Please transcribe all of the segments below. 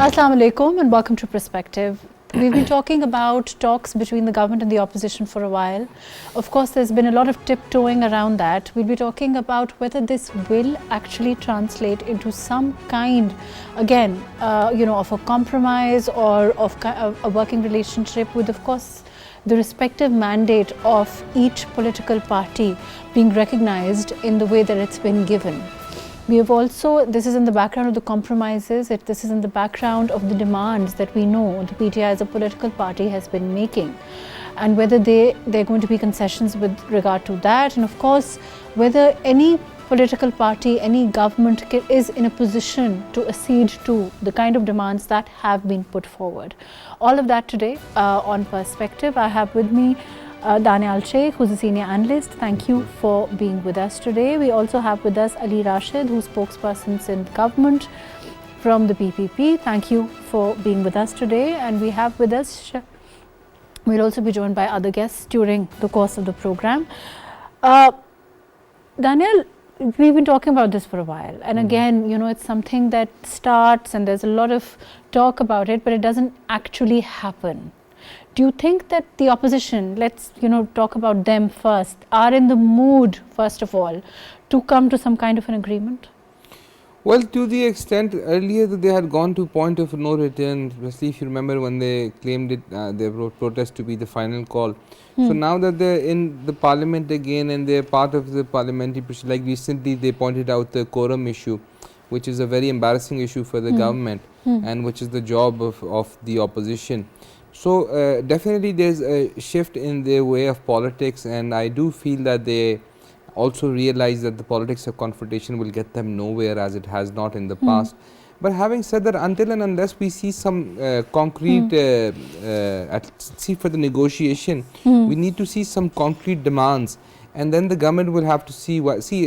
Assalamu alaikum and welcome to Perspective. We've been talking about talks between the government and the opposition for a while. Of course, there's been a lot of tiptoeing around that. We'll be talking about whether this will actually translate into some kind, again, of a compromise or of a working relationship with, of course, the respective mandate of each political party being recognized in the way that it's been given. We have also, this is in the background of the compromises, this is in the background of the demands that we know the PTI as a political party has been making, and whether there are going to be concessions with regard to that, and of course whether any political party, any government is in a position to accede to the kind of demands that have been put forward. All of that today on Perspective. I have with me Daniyal Sheikh, who's a senior analyst. Thank you for being with us today. We also have with us Ali Rashid, who's spokesperson Sindh government from the PPP. Thank you for being with us today. And we have with us, we'll also be joined by other guests during the course of the program. Daniyal, we've been talking about this for a while. And again, it's something that starts and there's a lot of talk about it, but it doesn't actually happen. Do you think that the opposition, let's talk about them first, are in the mood, first of all, to come to some kind of an agreement? Well, to the extent earlier that they had gone to point of no return, especially if you remember when they claimed it, their protest to be the final call. So now that they're in the parliament again and they're part of the parliamentary procedure, like recently they pointed out the quorum issue, which is a very embarrassing issue for the government and which is the job of the opposition. So definitely there's a shift in their way of politics, and I do feel that they also realize that the politics of confrontation will get them nowhere, as it has not in the past. But having said that, until and unless we see some concrete, see for the negotiation, we need to see some concrete demands. And then the government will have to see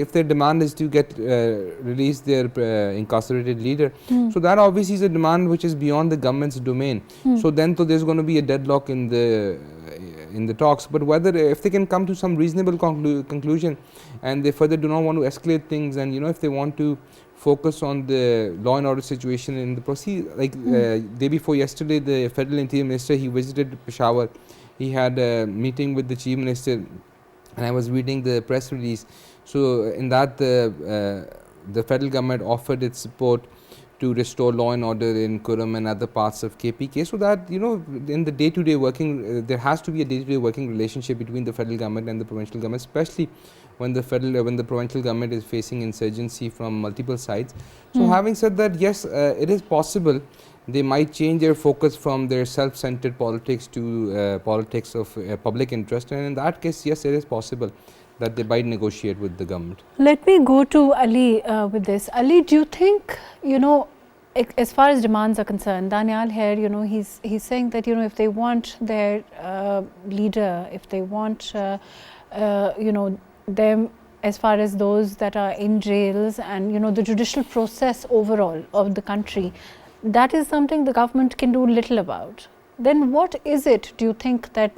if their demand is to get release their incarcerated leader. So that obviously is a demand which is beyond the government's domain. So then there's going to be a deadlock in the talks. But whether if they can come to some reasonable conclusion, and they further do not want to escalate things, and if they want to focus on the law and order situation in the proceed, like day before yesterday, the Federal Interior Minister, he visited Peshawar. He had a meeting with the Chief Minister. And I was reading the press release. So in that, the federal government offered its support to restore law and order in Kurum and other parts of KPK, so that in the day-to-day working, there has to be a day-to-day working relationship between the federal government and the provincial government, especially when the provincial government is facing insurgency from multiple sides. So having said that, yes, it is possible they might change their focus from their self-centered politics to politics of public interest, and in that case, yes, it is possible that they might negotiate with the government. Let me go to Ali with this. Ali, do you think, as far as demands are concerned, Daniyal here, he's saying that, if they want their leader, if they want, them, as far as those that are in jails and, the judicial process overall of the country, that is something the government can do little about. Then what is it, do you think, that,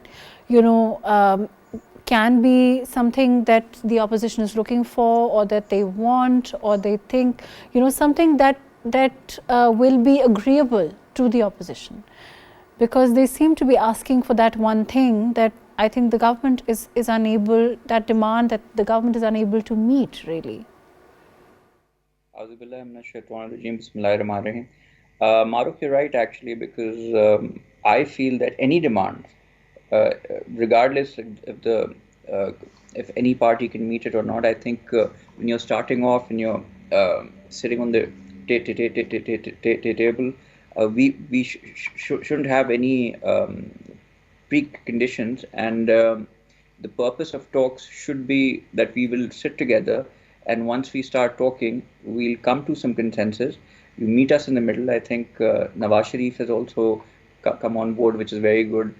can be something that the opposition is looking for, or that they want, or they think, something that will be agreeable to the opposition? Because they seem to be asking for that one thing that I think the government is unable, that demand that the government is unable to meet, really. Mahrukh, you're right, actually, because I feel that any demand, regardless if any party can meet it or not, I think when you're starting off and you're sitting on the table, we shouldn't have any preconditions, and the purpose of talks should be that we will sit together, and once we start talking, we'll come to some consensus. You meet us in the middle. I think Nawaz Sharif has also come on board, which is very good.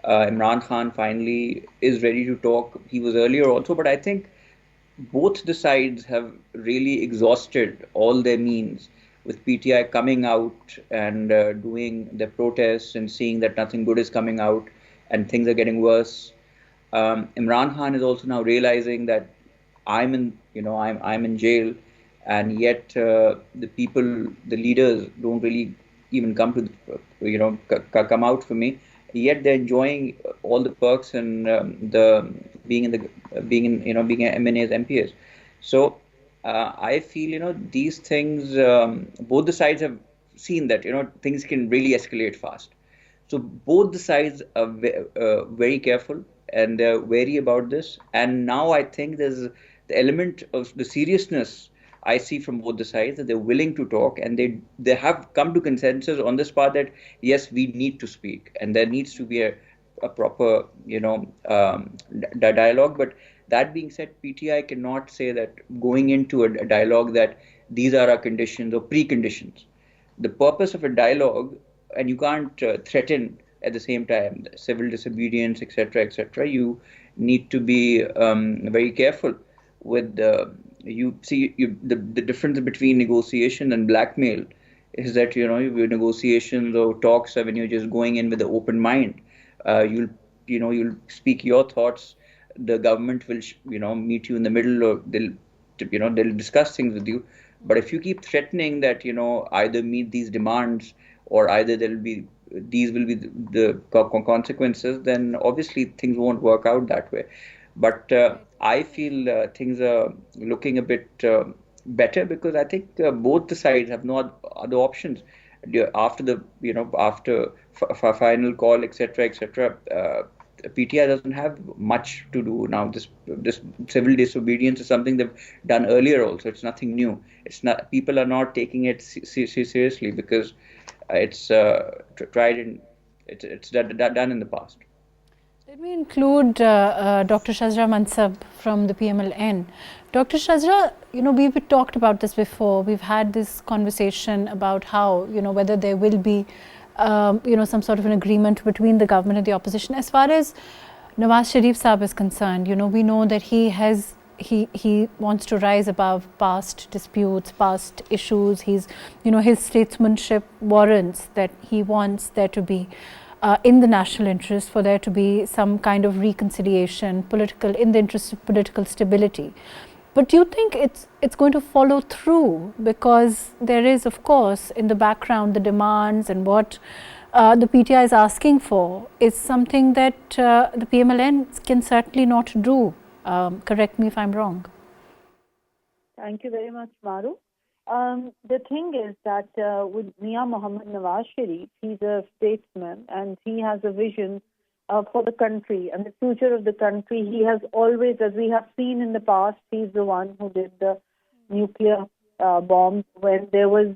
Imran Khan finally is ready to talk. He was earlier also, but I think both the sides have really exhausted all their means, with PTI coming out and doing their protests and seeing that nothing good is coming out and things are getting worse. Imran Khan is also now realizing that I'm in jail, and yet the people, the leaders, don't really even come to come out for me. Yet they're enjoying all the perks and the being in the being in being MNAs, MPs. So I feel these things, both the sides have seen that things can really escalate fast. So both the sides are very careful and they're wary about this. And now I think there's the element of the seriousness I see from both the sides, that they're willing to talk, and they have come to consensus on this part that yes, we need to speak and there needs to be a proper dialogue. But that being said, PTI cannot say that going into a dialogue that these are our conditions or preconditions. The purpose of a dialogue, and you can't threaten at the same time civil disobedience, etc. You need to be very careful with the difference between negotiation and blackmail is that your negotiations or talks are when you're just going in with an open mind. You'll speak your thoughts. The government will meet you in the middle, or they'll discuss things with you. But if you keep threatening that either meet these demands or either these will be the consequences, then obviously things won't work out that way. But I feel things are looking a bit better, because I think both the sides have no other options after the after final call, etc. PTI doesn't have much to do now. This civil disobedience is something they've done earlier also. It's nothing new. It's not, people are not taking it seriously because it's tried and it's done in the past. Let me include Dr. Shezra Mansab from the PML-N. Dr. Shezra, we've talked about this before. We've had this conversation about how, whether there will be, some sort of an agreement between the government and the opposition. As far as Nawaz Sharif Saab is concerned, we know that he wants to rise above past disputes, past issues. His statesmanship warrants that he wants there to be in the national interest, for there to be some kind of reconciliation, in the interest of political stability. But do you think it's going to follow through? Because there is, of course, in the background, the demands and what the PTI is asking for is something that the PML-N can certainly not do. Correct me if I'm wrong. Thank you very much, Mahrukh. The thing is that with Mia Mohammed Nawaz Sharif, he's a statesman and he has a vision for the country and the future of the country. He has always, as we have seen in the past, he's the one who did the nuclear bombs when there was,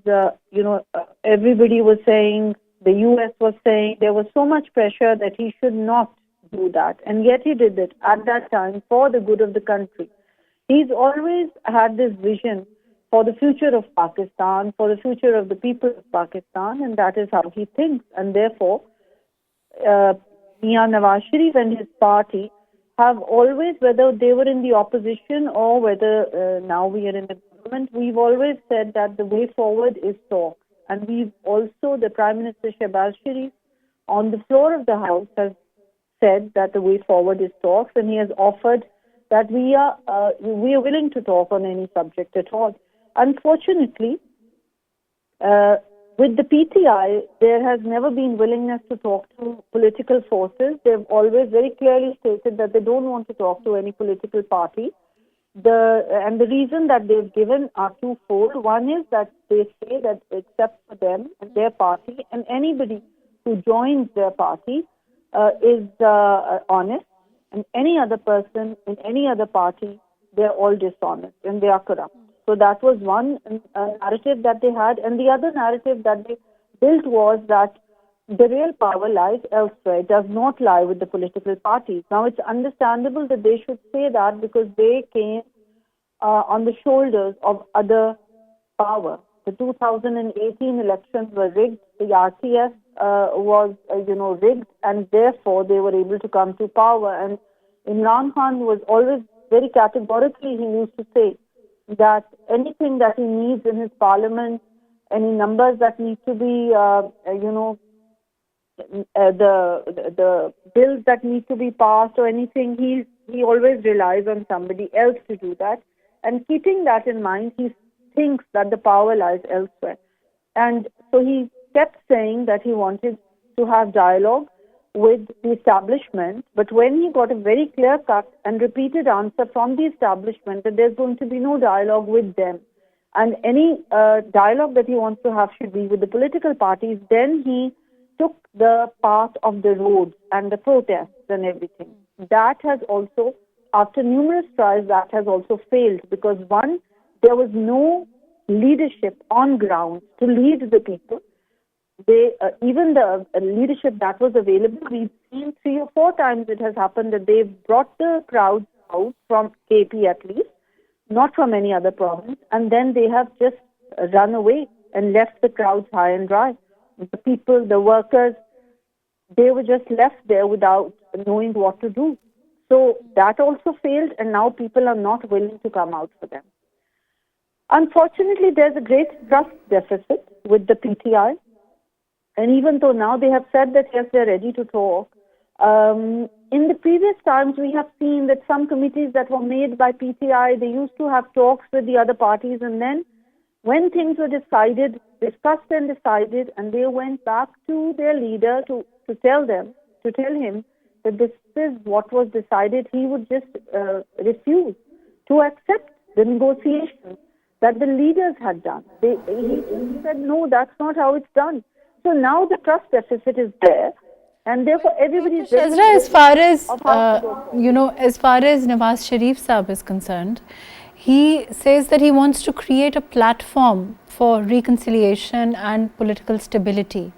everybody was saying, the US was saying, there was so much pressure that he should not do that. And yet he did it at that time for the good of the country. He's always had this vision for the future of Pakistan, for the future of the people of Pakistan, and that is how he thinks. And therefore, Mia Nawaz Sharif and his party have always, whether they were in the opposition or whether now we are in the government, we've always said that the way forward is talk. And we've also, the Prime Minister Shehbaz Sharif, on the floor of the House, has said that the way forward is talks, and he has offered that we are willing to talk on any subject at all. Unfortunately, with the PTI, there has never been willingness to talk to political forces. They've always very clearly stated that they don't want to talk to any political party. And the reason that they've given are twofold. One is that they say that except for them and their party, and anybody who joins their party is honest, and any other person in any other party, they're all dishonest and they are corrupt. So that was one narrative that they had. And the other narrative that they built was that the real power lies elsewhere. It does not lie with the political parties. Now, it's understandable that they should say that because they came on the shoulders of other power. The 2018 elections were rigged. The RTS was, rigged, and therefore they were able to come to power. And Imran Khan was always very categorically, he used to say that anything that he needs in his parliament, any numbers that need to be, the bills that need to be passed or anything, he always relies on somebody else to do that. And keeping that in mind, he thinks that the power lies elsewhere. And so he kept saying that he wanted to have dialogue with the establishment, but when he got a very clear-cut and repeated answer from the establishment that there's going to be no dialogue with them, and any dialogue that he wants to have should be with the political parties, then he took the path of the roads and the protests and everything. That has also, after numerous tries, that has also failed, because one, there was no leadership on ground to lead the people. Even the leadership that was available, we've seen 3 or 4 times it has happened that they've brought the crowds out from KP at least, not from any other province, and then they have just run away and left the crowds high and dry. The people, the workers, they were just left there without knowing what to do. So that also failed, and now people are not willing to come out for them. Unfortunately, there's a great trust deficit with the PTI. And even though now they have said that, yes, they're ready to talk, in the previous times we have seen that some committees that were made by PTI, they used to have talks with the other parties, and then when things were decided, discussed and decided, and they went back to their leader to tell him that this is what was decided, he would just refuse to accept the negotiations that the leaders had done. He said, no, that's not how it's done. So now the trust deficit is there, and therefore everybody is very Shezra, as far as as far as Nawaz Sharif Saab is concerned, he says that he wants to create a platform for reconciliation and political stability.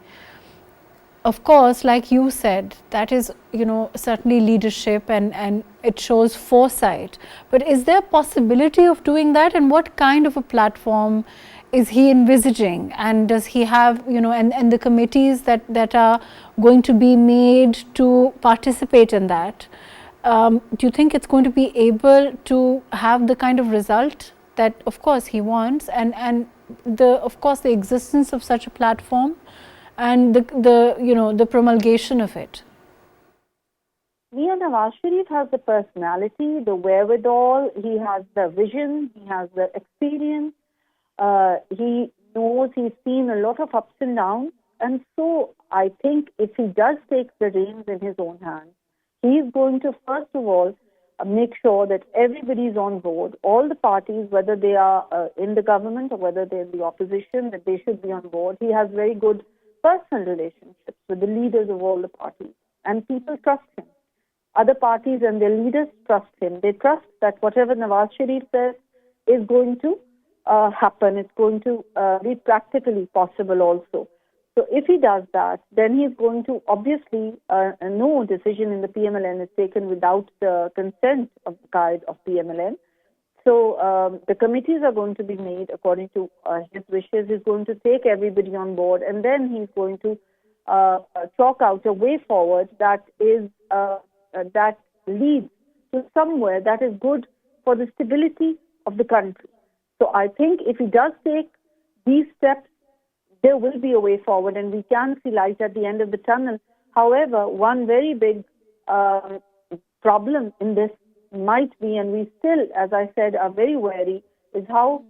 Of course, like you said, that is certainly leadership, and it shows foresight. But is there a possibility of doing that, and what kind of a platform is he envisaging, and does he have and the committees that are going to be made to participate in that, do you think it's going to be able to have the kind of result that of course he wants, and of course the existence of such a platform and the promulgation of it? Mia Nawaz Sharif has the personality, the wherewithal, he has the vision, he has the experience. He knows, he's seen a lot of ups and downs, and so I think if he does take the reins in his own hands, he is going to first of all make sure that everybody is on board, all the parties, whether they are in the government or whether they're in the opposition, that they should be on board. He has very good personal relationships with the leaders of all the parties, and people trust him. Other parties and their leaders trust him. They trust that whatever Nawaz Sharif says is going to happen. It's going to be practically possible also. So if he does that, then he's going to, obviously, no decision in the PML-N is taken without the consent of the guide of PML-N. So the committees are going to be made according to his wishes. He's going to take everybody on board, and then he's going to chalk out a way forward that is that leads to somewhere that is good for the stability of the country. So I think if he does take these steps, there will be a way forward, and we can see light at the end of the tunnel. However, one very big problem in this might be, and we still, as I said, are very wary, is how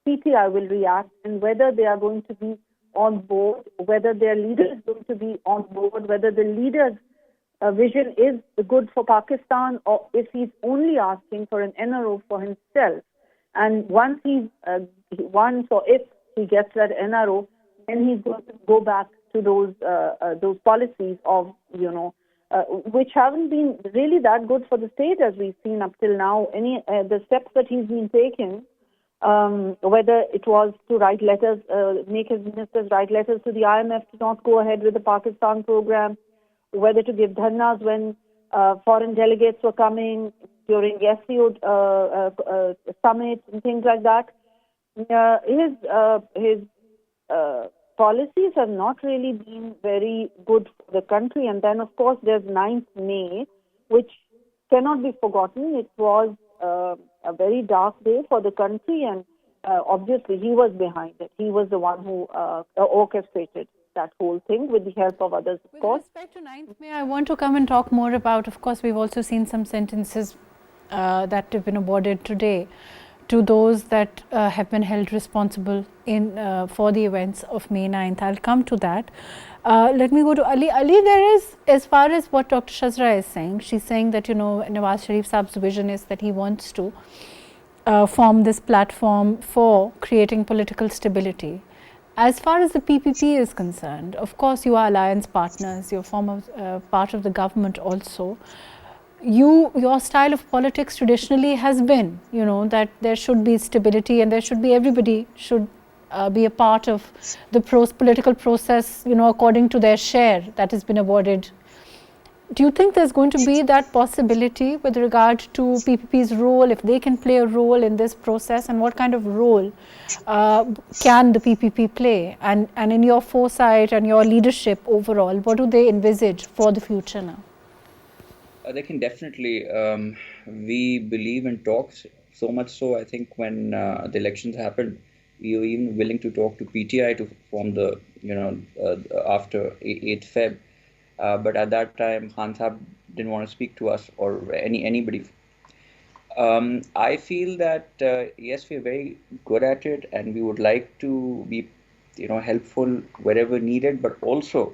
PTI will react and whether they are going to be on board, whether their leader is going to be on board, whether the leader's vision is good for Pakistan, or if he's only asking for an NRO for himself. And once or if he gets that NRO, then he's going to go back to those policies of, which haven't been really that good for the state, as we've seen up till now. The steps that he's been taking, whether it was to write letters, make his ministers write letters to the IMF to not go ahead with the Pakistan program, whether to give dharnas when foreign delegates were coming during SCO summits and things like that. His policies have not really been very good for the country. And then, of course, there's 9th May, which cannot be forgotten. It was a very dark day for the country, and obviously he was behind it. He was the one who orchestrated that whole thing with the help of others, of course. With respect to 9th May, I want to come and talk more about, of course, we've also seen some sentences that have been awarded today to those that have been held responsible for the events of May 9th. I'll come to that. Let me go to Ali. Ali, there is, as far as what Dr. Shezra is saying, she's saying that, Nawaz Sharif Saab's vision is that he wants to form this platform for creating political stability. As far as the PPP is concerned, of course you are alliance partners, you're part of the government also. Your style of politics traditionally has been, that there should be stability and there should be, everybody should be a part of the political process, according to their share that has been awarded. Do you think there's going to be that possibility with regard to PPP's role, if they can play a role in this process, and what kind of role can the PPP play? And in your foresight and your leadership overall, what do they envisage for the future now? They can definitely. We believe in talks, so much so I think when the elections happened, we were even willing to talk to PTI to form the, after 8th Feb. But at that time, Khan Saab didn't want to speak to us or anybody. I feel that yes, we're very good at it, and we would like to be, helpful wherever needed. But also,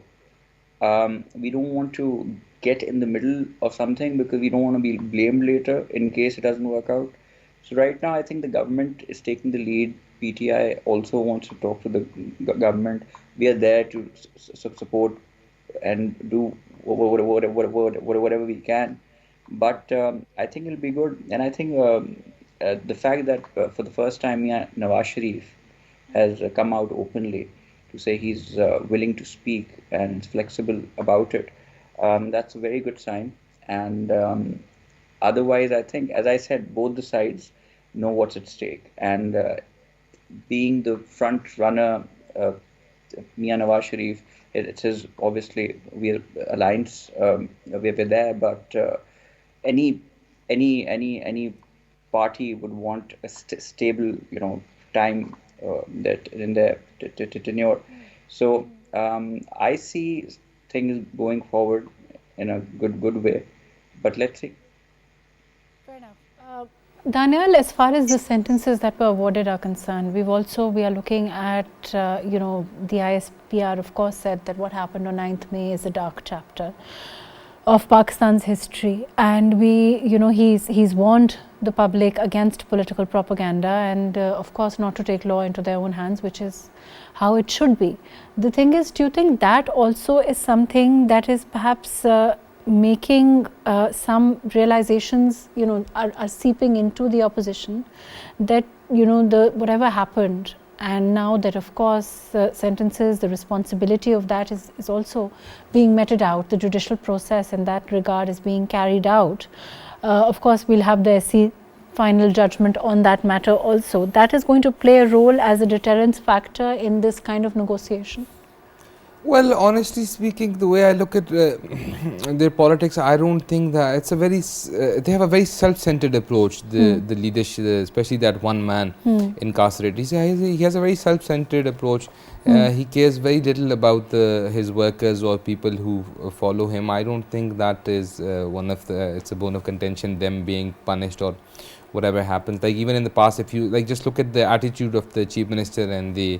we don't want to get in the middle of something because we don't want to be blamed later in case it doesn't work out. So right now, I think the government is taking the lead. PTI also wants to talk to the government. We are there to support and do whatever we can, but I think it'll be good. And I think the fact that for the first time Nawaz Sharif has come out openly to say he's willing to speak and is flexible about it, that's a very good sign. And otherwise, I think, as I said, both the sides know what's at stake, and being the front runner, Nawaz Sharif, it says obviously we're alliance, we're there, but any party would want a stable, time that in their tenure. So I see things going forward in a good way, but let's see. Fair enough. Daniyal, as far as the sentences that were awarded are concerned, we are looking at, the ISPR of course said that what happened on 9th May is a dark chapter of Pakistan's history, and he's warned the public against political propaganda and of course not to take law into their own hands, which is how it should be. The thing is, do you think that also is something that is perhaps making some realizations, are seeping into the opposition, that, whatever happened, and now that of course sentences, the responsibility of that is also being meted out, the judicial process in that regard is being carried out. Of course, we'll have the SC final judgment on that matter also. That is going to play a role as a deterrence factor in this kind of negotiation? Well, honestly speaking, the way I look at their politics, I don't think that it's a very, they have a very self-centered approach, the leadership, especially that one man incarcerated. He has a very self-centered approach. He cares very little about his workers or people who follow him. I don't think that is it's a bone of contention, them being punished or whatever happens. Like even in the past, if you just look at the attitude of the chief minister and the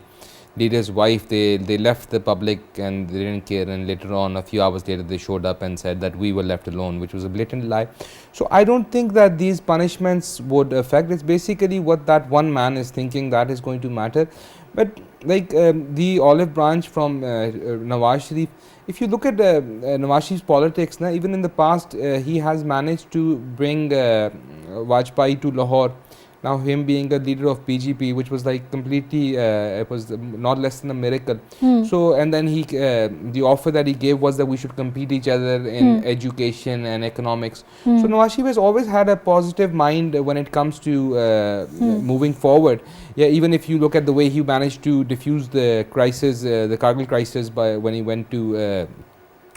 leader's wife, they left the public and they didn't care, and later on, a few hours later, they showed up and said that we were left alone, which was a blatant lie. So I don't think that these punishments would affect. It's basically what that one man is thinking that is going to matter. But like the olive branch from Nawaz Sharif, if you look at Nawaz Sharif's politics, even in the past, he has managed to bring Vajpayee to Lahore. Now him being a leader of PGP, which was like completely, it was not less than a miracle. So, and then the offer that he gave was that we should compete each other in education and economics. So Nawaz Sharif has always had a positive mind when it comes to moving forward. Yeah, even if you look at the way he managed to diffuse the crisis, the Kargil crisis, when he went to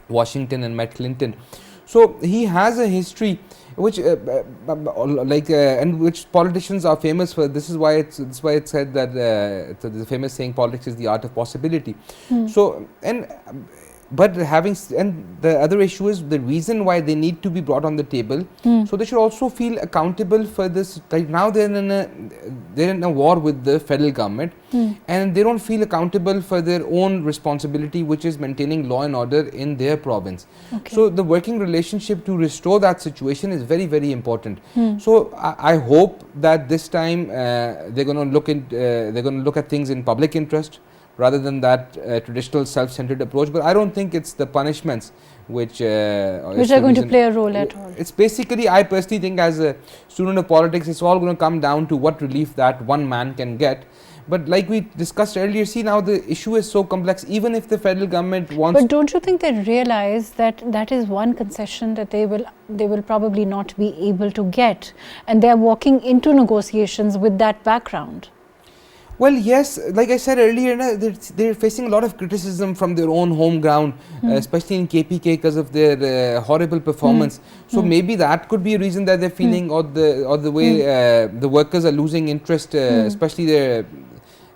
Washington and met Clinton. So he has a history which and which politicians are famous for. This is why it's said that the famous saying, politics is the art of possibility. So, and But and the other issue is the reason why they need to be brought on the table. So they should also feel accountable for this. Right now they're in a war with the federal government, and they don't feel accountable for their own responsibility, which is maintaining law and order in their province. Okay. So the working relationship to restore that situation is very, very important. So I hope that this time they're going to look at things in public interest, rather than that traditional self-centered approach. But I don't think it's the punishments which are going to play a role at all. It's basically, I personally think, as a student of politics, it's all going to come down to what relief that one man can get. But like we discussed earlier, see, now the issue is so complex. Even if the federal government wants, but don't you think they realize that that is one concession that they will probably not be able to get, and they are walking into negotiations with that background? well, yes, like I said earlier, they're facing a lot of criticism from their own home ground, especially in KPK, because of their horrible performance. So maybe that could be a reason that they're feeling, or the way the workers are losing interest, especially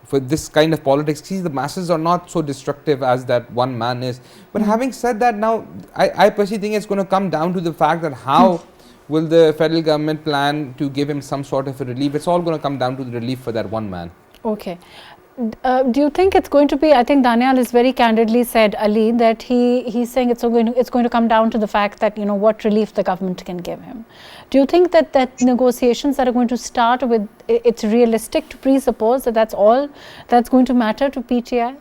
for this kind of politics. See, the masses are not so destructive as that one man is. But having said that, now I personally think it's going to come down to the fact that how will the federal government plan to give him some sort of a relief. It's all going to come down to the relief for that one man. Okay. Do you think it's going to be, I think Daniyal has very candidly said, Ali, that he's saying it's going to come down to the fact that, what relief the government can give him. Do you think that negotiations that are going to start with, it's realistic to presuppose that that's all that's going to matter to PTI?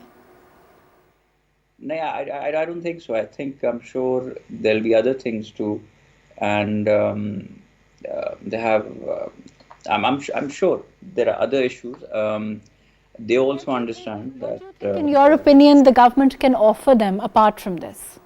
No, I don't think so. I think, I'm sure there'll be other things too, and they have. I'm sure there are other issues. They also understand that. In your opinion, the government can offer them apart from this?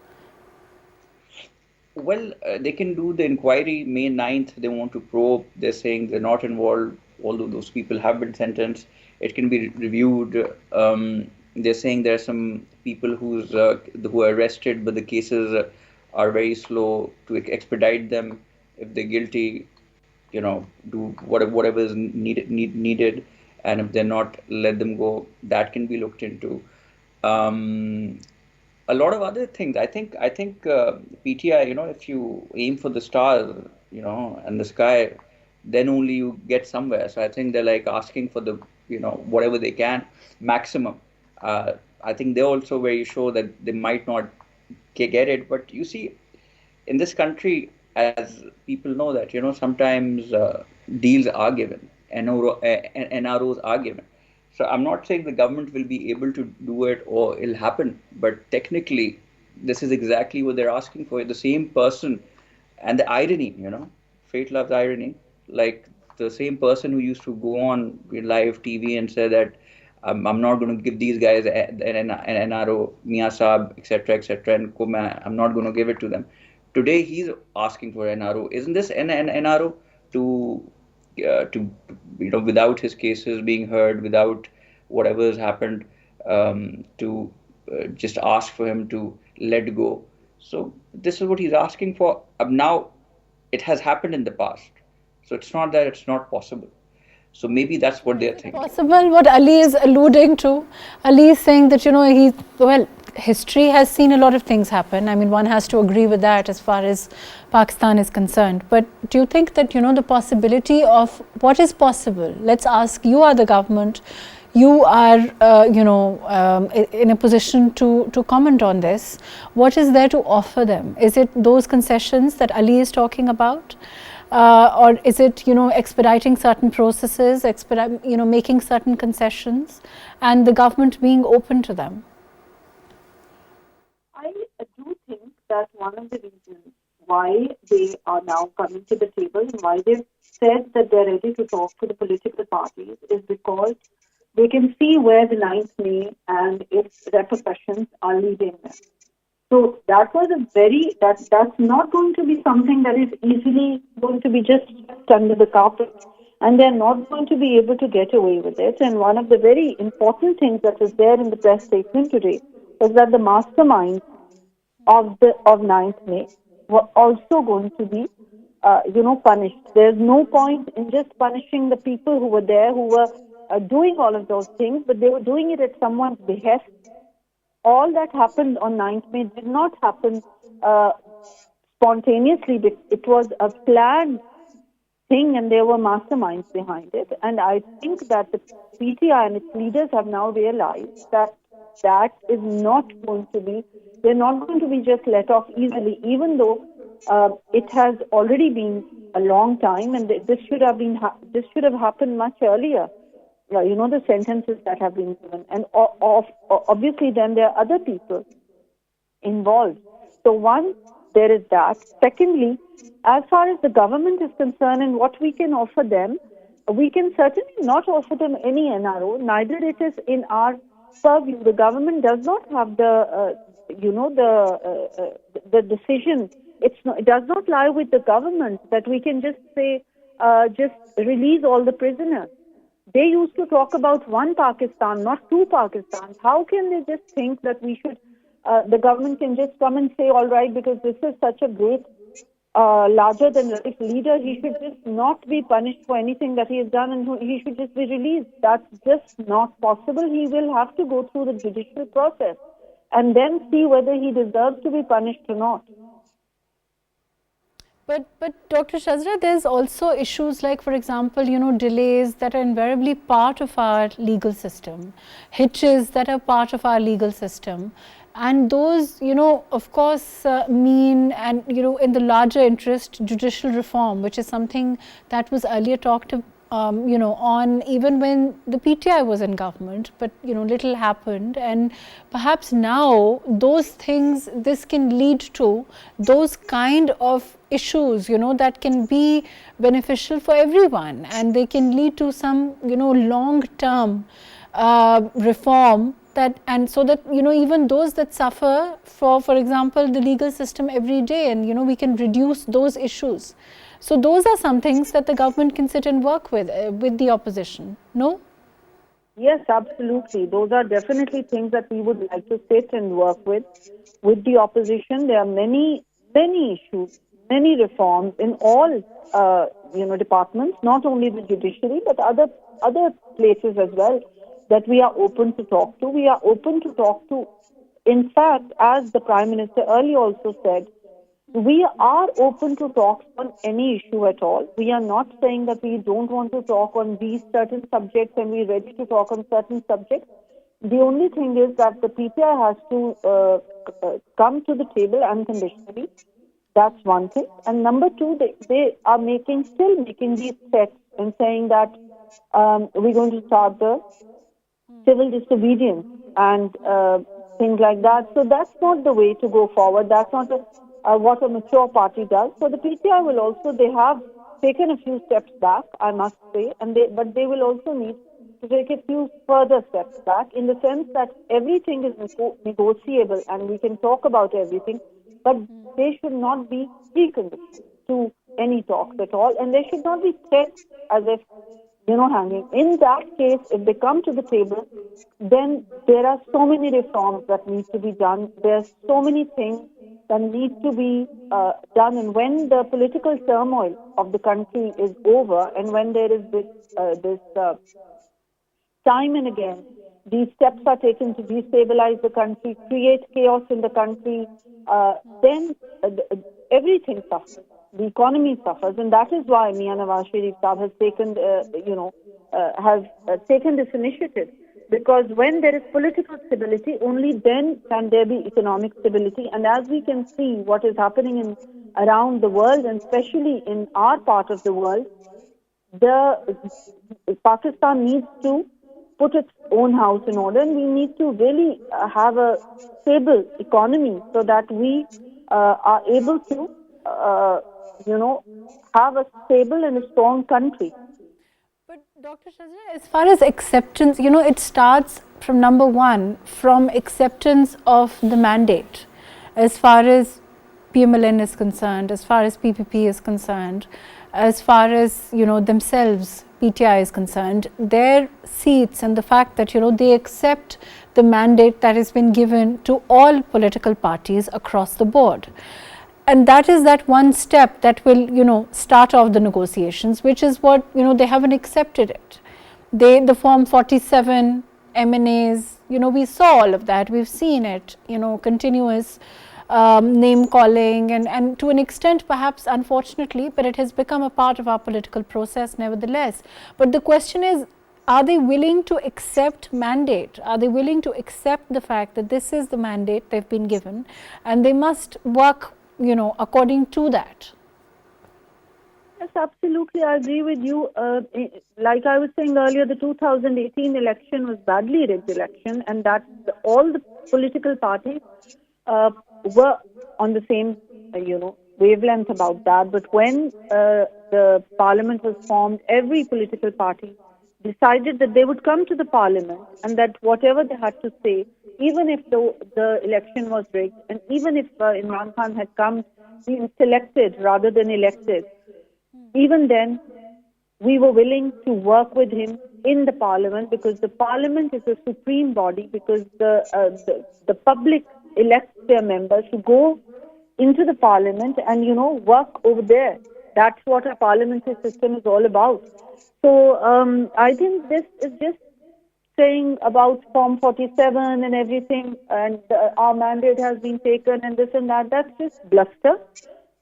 Well, they can do the inquiry May 9th. They want to probe. They're saying they're not involved, although those people have been sentenced. It can be reviewed. They're saying there are some people who are arrested, but the cases are very slow to expedite them. If they're guilty, do whatever is needed, and if they're not, let them go. That can be looked into. A lot of other things. I think PTI, if you aim for the stars, and the sky, then only you get somewhere. So I think they're like asking for the, whatever they can, maximum. I think they're also very sure that they might not get it. But you see, in this country, as people know that, sometimes deals are given, NROs are given. So I'm not saying the government will be able to do it or it'll happen, but technically, this is exactly what they're asking for. The same person, and the irony, fate loves irony. Like the same person who used to go on live TV and say that I'm not going to give these guys an NRO, Mia Saab, etc., and I'm not going to give it to them. Today he's asking for NRO. Isn't this an NRO to without his cases being heard, without whatever has happened, to just ask for him to let go? So this is what he's asking for. Now it has happened in the past, so it's not that it's not possible. So maybe that's what they're thinking. Possible, what Ali is alluding to. Ali is saying that, history has seen a lot of things happen. I mean, one has to agree with that as far as Pakistan is concerned. But do you think that, the possibility of what is possible? Let's ask, you are the government. You are, in a position to comment on this. What is there to offer them? Is it those concessions that Ali is talking about? Or is it, expediting certain processes, making certain concessions, and the government being open to them? I do think that one of the reasons why they are now coming to the table and why they've said that they're ready to talk to the political parties is because they can see where the 9th May and its repercussions are leading them. So that was that's not going to be something that is easily going to be just under the carpet, and they're not going to be able to get away with it. And one of the very important things that was there in the press statement today was that the masterminds of 9th May were also going to be, punished. There's no point in just punishing the people who were there, who were doing all of those things, but they were doing it at someone's behest, all that happened on 9th May did not happen spontaneously. It was a planned thing, and there were masterminds behind it. And I think that the PTI and its leaders have now realized that that is not going to be, they're not going to be just let off easily, even though it has already been a long time, and this should have happened much earlier. You know, the sentences that have been given, and obviously then there are other people involved. So one, there is that. Secondly, as far as the government is concerned and what we can offer them, we can certainly not offer them any NRO. Neither it is in our purview. The government does not have the decision. It does not lie with the government that we can just say just release all the prisoners. They used to talk about one Pakistan, not two Pakistans. How can they just think that we should, the government can just come and say, all right, because this is such a great, larger than life leader, he should just not be punished for anything that he has done, and he should just be released. That's just not possible. He will have to go through the judicial process and then see whether he deserves to be punished or not. But Dr. Shezra, there's also issues like, for example, you know, delays that are invariably part of our legal system, hitches that are part of our legal system. And those, you know, of course, mean, and, you know, in the larger interest, judicial reform, which is something that was earlier talked you know, on even when the PTI was in government, but, you know, little happened. And perhaps now those things, this can lead to those kind of issues, you know, that can be beneficial for everyone, and they can lead to some, you know, long-term reform. That, and so that, you know, even those that suffer for example, the legal system every day, and, you know, we can reduce those issues. So those are some things that the government can sit and work with the opposition, no? Yes, absolutely. Those are definitely things that we would like to sit and work with the opposition. There are many issues, many reforms in all, you know, departments, not only the judiciary, but other places as well, that we are open to talk to. We are open to talk to. In fact, as the Prime Minister earlier also said, we are open to talk on any issue at all. We are not saying that we don't want to talk on these certain subjects and we're ready to talk on certain subjects. The only thing is that the PTI has to come to the table unconditionally. That's one thing. And number two, they are still making these threats and saying that we're going to start the civil disobedience and things like that. So that's not the way to go forward. That's not what a mature party does. So the PTI will also, they have taken a few steps back, I must say, but they will also need to take a few further steps back, in the sense that everything is negotiable and we can talk about everything, but they should not be preconditioned to any talks at all, and they should not be threats as if, you know, hanging. In that case, if they come to the table, then there are so many reforms that need to be done. There's so many things that need to be done. And when the political turmoil of the country is over, and when there is this time and again, these steps are taken to destabilize the country, create chaos in the country, then everything suffers. The economy suffers, and that is why Mian Nawaz Sharif Saab has taken, taken this initiative. Because when there is political stability, only then can there be economic stability. And as we can see what is happening around the world, and especially in our part of the world, Pakistan needs to put its own house in order, and we need to really have a stable economy so that we are able to have a stable and a strong country. But Dr. Shezra, as far as acceptance, you know, it starts from number one, from acceptance of the mandate. As far as PML-N is concerned, as far as PPP is concerned, as far as, you know, themselves, PTI is concerned, their seats and the fact that, you know, they accept the mandate that has been given to all political parties across the board. And that is that one step that will, you know, start off the negotiations, which is what, you know, they haven't accepted it. The Form 47, M&As, You know, we saw all of that, we've seen it, you know, continuous name calling and to an extent perhaps unfortunately, but it has become a part of our political process nevertheless. But the question is, are they willing to accept mandate? Are they willing to accept the fact that this is the mandate they've been given and they must work, you know, according to that? Yes, absolutely. I agree with you. Like I was saying earlier, the 2018 election was badly rigged election, and that all the political parties were on the same, wavelength about that. But when the parliament was formed, every political party decided that they would come to the parliament and that whatever they had to say, even if the election was rigged, and even if Imran Khan had been selected rather than elected, even then, we were willing to work with him in the parliament, because the parliament is a supreme body, because the public elects their members to go into the parliament and, work over there. That's what a parliamentary system is all about. So I think this is just saying about Form 47 and everything, and our mandate has been taken and this and that. That's just bluster.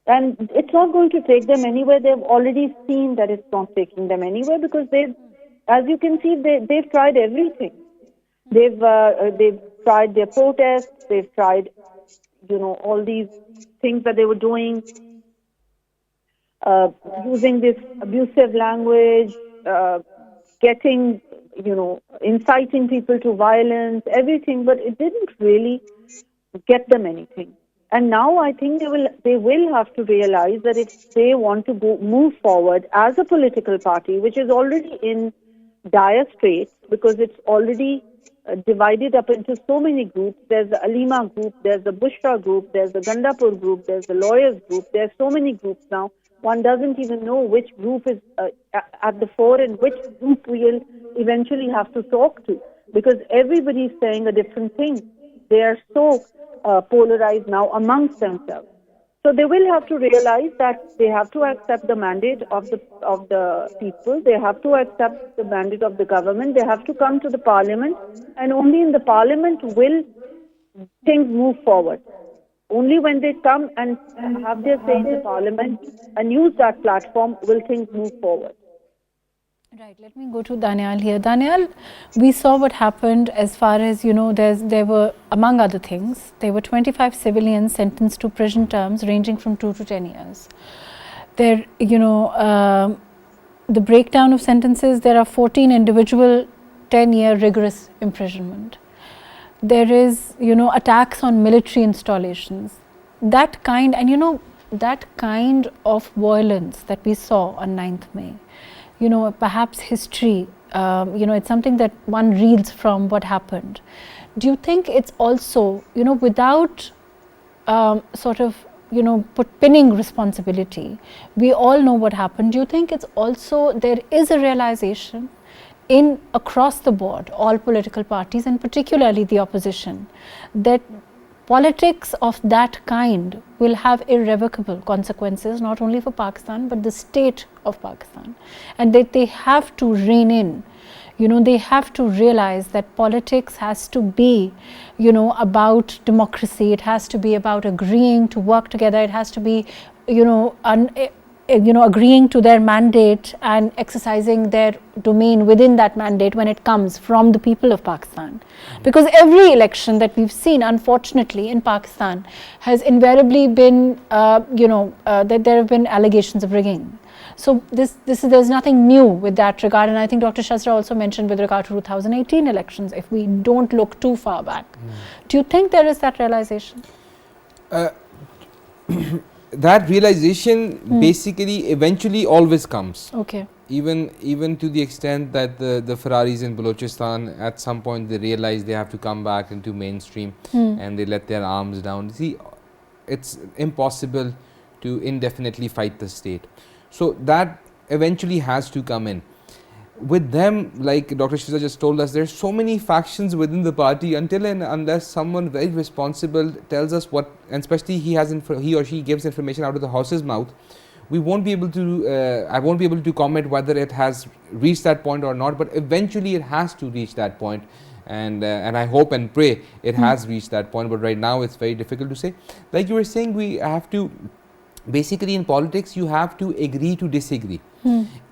And it's not going to take them anywhere. They've already seen that it's not taking them anywhere, because as you can see, they've tried everything. They've tried their protests. They've tried, all these things that they were doing, using this abusive language, getting, inciting people to violence, everything. But it didn't really get them anything. And now I think they will have to realize that if they want to move forward as a political party, which is already in dire straits because it's already divided up into so many groups. There's the Alima group, there's the Bushra group, there's the Gandapur group, there's the lawyers group. There's so many groups now. One doesn't even know which group is at the fore and which group we'll eventually have to talk to, because everybody's saying a different thing. They are so polarized now amongst themselves. So they will have to realize that they have to accept the mandate of the people. They have to accept the mandate of the government. They have to come to the parliament, and only in the parliament will things move forward. Only when they come and have their say in the parliament and use that platform will things move forward. Right, let me go to Daniyal here. Daniyal, we saw what happened as far as, there were, among other things, there were 25 civilians sentenced to prison terms ranging from 2 to 10 years. There, the breakdown of sentences, there are 14 individual 10-year rigorous imprisonment. There is, attacks on military installations. That kind, and that kind of violence that we saw on 9th May. Perhaps history, it's something that one reads from what happened. Do you think it's also, without pinning responsibility, we all know what happened. Do you think it's also, there is a realization across the board, all political parties and particularly the opposition, that politics of that kind will have irrevocable consequences, not only for Pakistan, but the state of Pakistan. And that they have to rein in, they have to realize that politics has to be, about democracy. It has to be about agreeing to work together. It has to be, agreeing to their mandate and exercising their domain within that mandate when it comes from the people of Pakistan. Because every election that we've seen, unfortunately, in Pakistan has invariably been, that there have been allegations of rigging. So there's nothing new with that regard. And I think Dr. Shezra also mentioned with regard to 2018 elections, if we don't look too far back. Do you think there is that realization? That realization basically eventually always comes. Okay. Even to the extent that the Ferraris in Balochistan, at some point they realize they have to come back into mainstream and they let their arms down. See, it's impossible to indefinitely fight the state. So that eventually has to come in. With them, like Dr. Shezra just told us, there's so many factions within the party. Until and unless someone very responsible tells us what, and especially he or she gives information out of the horse's mouth, we won't be able to, I won't be able to comment whether it has reached that point or not, but eventually it has to reach that point. and I hope and pray it has reached that point, but right now it's very difficult to say. Like you were saying, we have to, basically in politics you have to agree to disagree,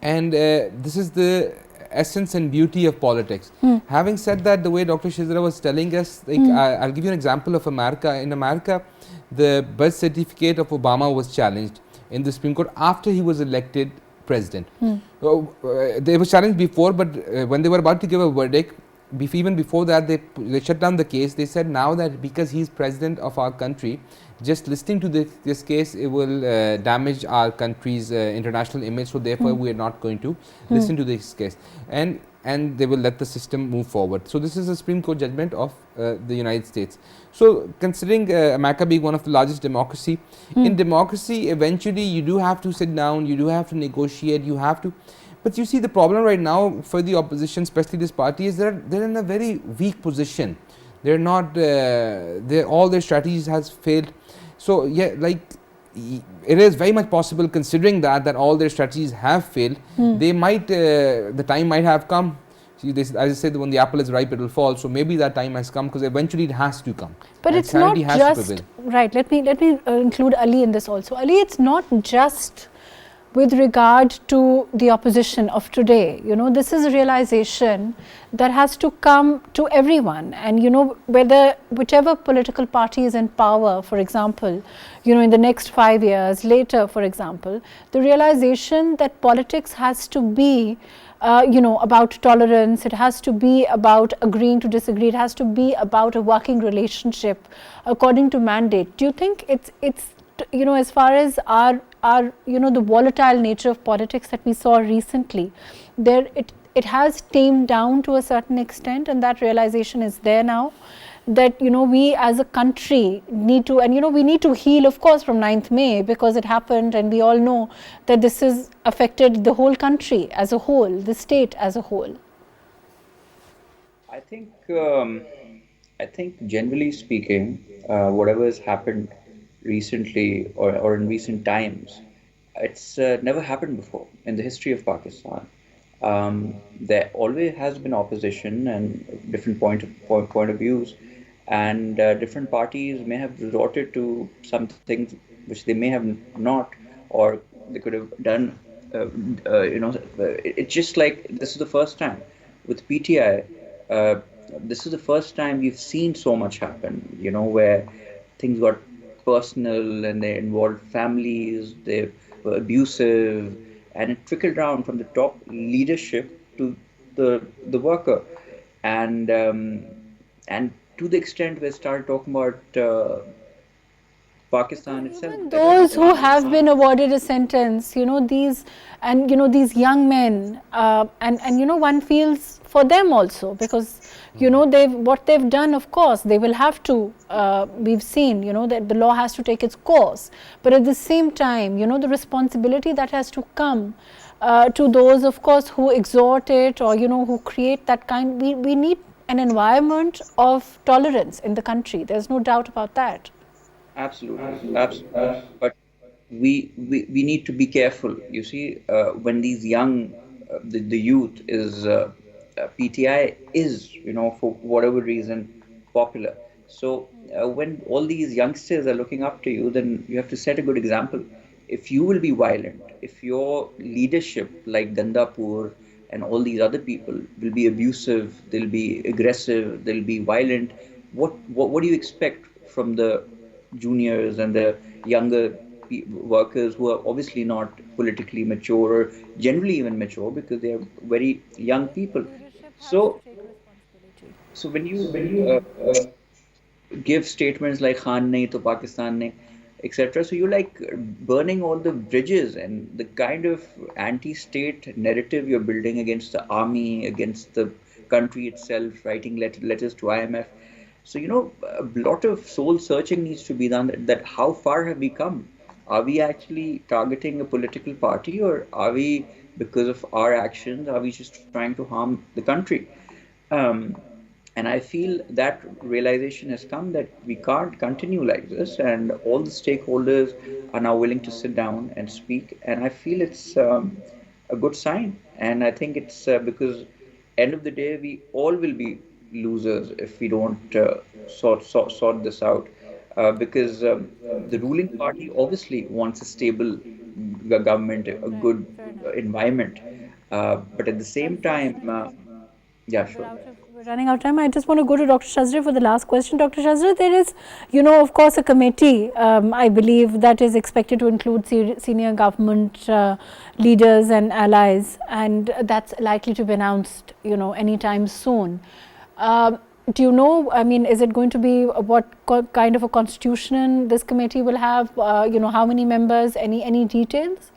and this is the essence and beauty of politics. Having said that, the way Dr. Shezra was telling us, like I'll give you an example of America. In America, the birth certificate of Obama was challenged in the Supreme Court after he was elected president. They were challenged before, but when they were about to give a verdict, even before that, they shut down the case. They said now that because he's president of our country, just listening to this case, it will damage our country's international image, so therefore we are not going to listen to this case, and they will let the system move forward. So this is a Supreme Court judgment of the United States. So considering America being one of the largest democracy, in democracy eventually you do have to sit down, you do have to negotiate, you have to. But you see, the problem right now for the opposition, especially this party, is they're in a very weak position. They're not, all their strategies has failed. So yeah, like it is very much possible, considering that all their strategies have failed, they might, the time might have come. See, as I said, when the apple is ripe, it will fall. So maybe that time has come, because eventually it has to come. But and it's not just, right, let me include Ali in this also. Ali, it's not just with regard to the opposition of today. You know, this is a realization that has to come to everyone, and you know, whichever political party is in power, for example, you know, in the next 5 years later, for example, the realization that politics has to be you know, about tolerance, it has to be about agreeing to disagree, it has to be about a working relationship according to mandate. Do you think it's you know, as far as our you know, the volatile nature of politics that we saw recently, it has tamed down to a certain extent, and that realization is there now, that you know, we as a country need to, and you know, we need to heal, of course, from 9th May, because it happened, and we all know that this has affected the whole country as a whole, the state as a whole. I think generally speaking, whatever has happened recently or in recent times, it's never happened before in the history of Pakistan. There always has been opposition and different point of views, and different parties may have resorted to some things which they may have not, or they could have done. You know, it's just like this is the first time with PTI. This is the first time we've seen so much happen. You know, where things got personal and they involved families, they were abusive, and it trickled down from the top leadership to the worker, and to the extent we started talking about Pakistan itself. Those who have been awarded a sentence, you know, these, and you know, these young men, and you know, one feels for them also, because you know, what they've done, of course they will have to, we've seen, you know, that the law has to take its course, but at the same time, you know, the responsibility that has to come to those, of course, who exhort it, or you know, who create that kind. We need an environment of tolerance in the country, there's no doubt about that. Absolutely. But we need to be careful. You see, when these young, the youth is PTI is, you know, for whatever reason popular. So when all these youngsters are looking up to you, then you have to set a good example. If you will be violent, if your leadership like Gandapur and all these other people will be abusive, they'll be aggressive, they'll be violent, what do you expect from the juniors and the younger workers who are obviously not politically mature or generally even mature, because they are very young people? So when you give statements like Khan nahi to Pakistan nahi, etc., so you're like burning all the bridges, and the kind of anti-state narrative you're building against the army, against the country itself, writing letters to IMF. So, you know, a lot of soul searching needs to be done, that how far have we come? Are we actually targeting a political party, or are we, because of our actions, are we just trying to harm the country? And I feel that realization has come, that we can't continue like this, and all the stakeholders are now willing to sit down and speak, and I feel it's a good sign. And I think it's because end of the day we all will be losers if we don't sort this out. Because the ruling party obviously wants a stable government, a good environment. But at the same time, yeah, sure. We're running out of time. I just want to go to Dr. Shezra for the last question. Dr. Shezra, there is, of course, a committee, I believe, that is expected to include senior government leaders and allies, and that's likely to be announced, anytime soon. Do you know, I mean, is it going to be what kind of a constitution this committee will have? How many members? Any details?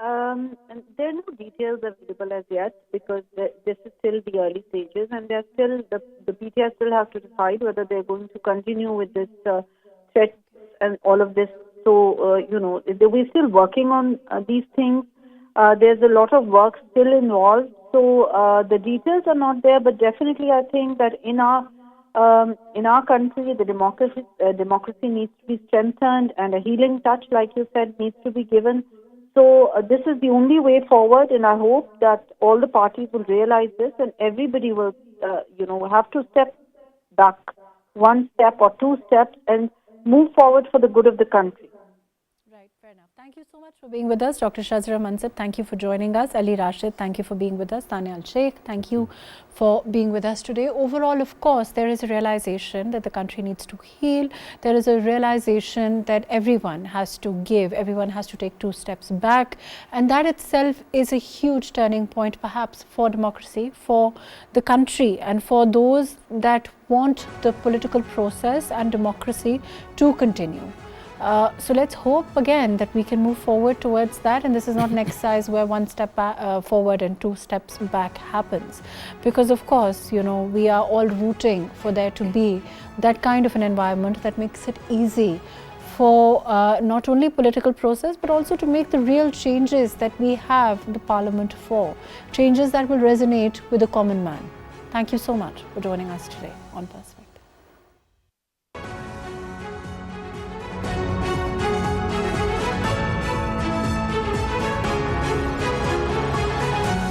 And there are no details available as yet because this is still the early stages, and they're still the PTI still have to decide whether they're going to continue with this threat and all of this. So we're still working on these things. There's a lot of work still involved. So the details are not there, but definitely I think that in our country, the democracy needs to be strengthened, and a healing touch, like you said, needs to be given. So this is the only way forward, and I hope that all the parties will realize this, and everybody will, have to step back, one step or two steps, and move forward for the good of the country. Right, fair enough. Thank you so much for being with us, Dr. Shezra Mansab. Thank you for joining us. Ali Rashid, thank you for being with us. Daniyal Sheikh, thank you for being with us today. Overall, of course, there is a realization that the country needs to heal. There is a realization that everyone has to give, everyone has to take two steps back, and that itself is a huge turning point perhaps for democracy, for the country, and for those that want the political process and democracy to continue. So let's hope again that we can move forward towards that, and this is not an exercise where one step forward and two steps back happens, because of course we are all rooting for there to be that kind of an environment that makes it easy for not only political process but also to make the real changes that we have the parliament for, changes that will resonate with the common man. Thank you so much for joining us today on Perspective.